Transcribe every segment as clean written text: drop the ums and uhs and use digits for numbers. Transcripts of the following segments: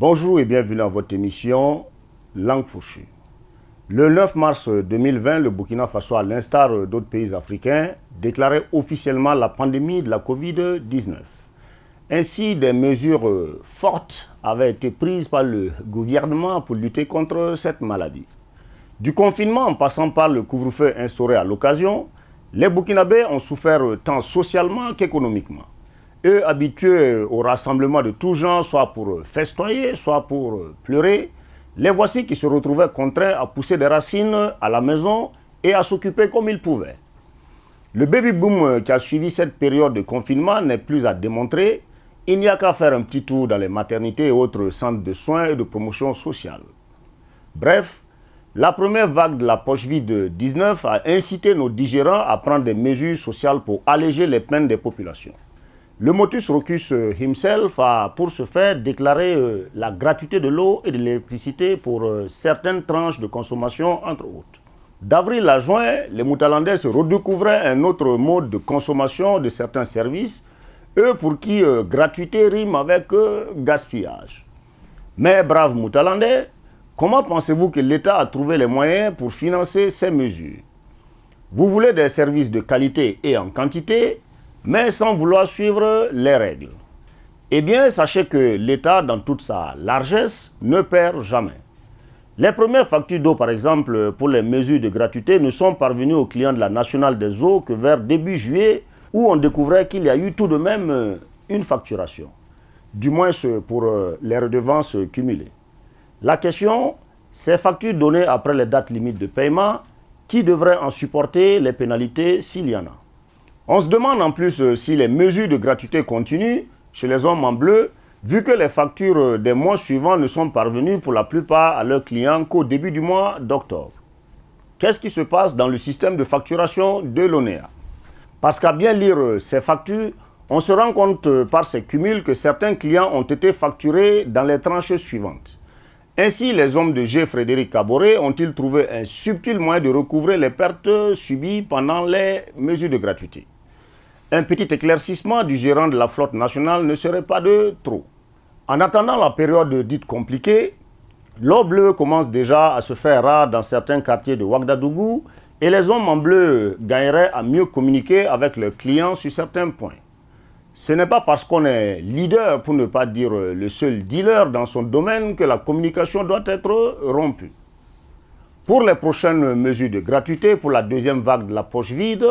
Bonjour et bienvenue dans votre émission Langue fourchue. Le 9 mars 2020, le Burkina Faso, à l'instar d'autres pays africains, déclarait officiellement la pandémie de la Covid-19. Ainsi, des mesures fortes avaient été prises par le gouvernement pour lutter contre cette maladie. Du confinement en passant par le couvre-feu instauré à l'occasion, les Burkinabés ont souffert tant socialement qu'économiquement. Eux, habitués au rassemblement de tout genre, soit pour festoyer, soit pour pleurer, les voici qui se retrouvaient contraints à pousser des racines à la maison et à s'occuper comme ils pouvaient. Le baby-boom qui a suivi cette période de confinement n'est plus à démontrer. Il n'y a qu'à faire un petit tour dans les maternités et autres centres de soins et de promotion sociale. Bref, la première vague de la poche vide 19 a incité nos digérants à prendre des mesures sociales pour alléger les peines des populations. Le motus Rocus himself a pour ce faire déclaré la gratuité de l'eau et de l'électricité pour certaines tranches de consommation entre autres. D'avril à juin, les Moutalandais se redécouvraient un autre mode de consommation de certains services, eux pour qui gratuité rime avec gaspillage. Mais braves Moutalandais, comment pensez-vous que l'État a trouvé les moyens pour financer ces mesures? Vous voulez des services de qualité et en quantité, mais sans vouloir suivre les règles. Eh bien, sachez que l'État, dans toute sa largesse, ne perd jamais. Les premières factures d'eau, par exemple, pour les mesures de gratuité, ne sont parvenues aux clients de la Nationale des eaux que vers début juillet, où on découvrait qu'il y a eu tout de même une facturation. Du moins pour les redevances cumulées. La question, ces factures données après les dates limites de paiement, qui devrait en supporter les pénalités s'il y en a? On se demande en plus si les mesures de gratuité continuent chez les hommes en bleu, vu que les factures des mois suivants ne sont parvenues pour la plupart à leurs clients qu'au début du mois d'octobre. Qu'est-ce qui se passe dans le système de facturation de l'ONEA? Parce qu'à bien lire ces factures, on se rend compte par ces cumuls que certains clients ont été facturés dans les tranches suivantes. Ainsi, les hommes de G. Frédéric Caboret ont-ils trouvé un subtil moyen de recouvrer les pertes subies pendant les mesures de gratuité. Un petit éclaircissement du gérant de la flotte nationale ne serait pas de trop. En attendant la période dite compliquée, l'eau bleue commence déjà à se faire rare dans certains quartiers de Ouagadougou et les hommes en bleu gagneraient à mieux communiquer avec leurs clients sur certains points. Ce n'est pas parce qu'on est leader, pour ne pas dire le seul dealer dans son domaine, que la communication doit être rompue. Pour les prochaines mesures de gratuité, pour la deuxième vague de la poche vide,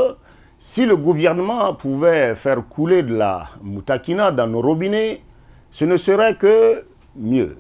si le gouvernement pouvait faire couler de la moutakina dans nos robinets, ce ne serait que mieux.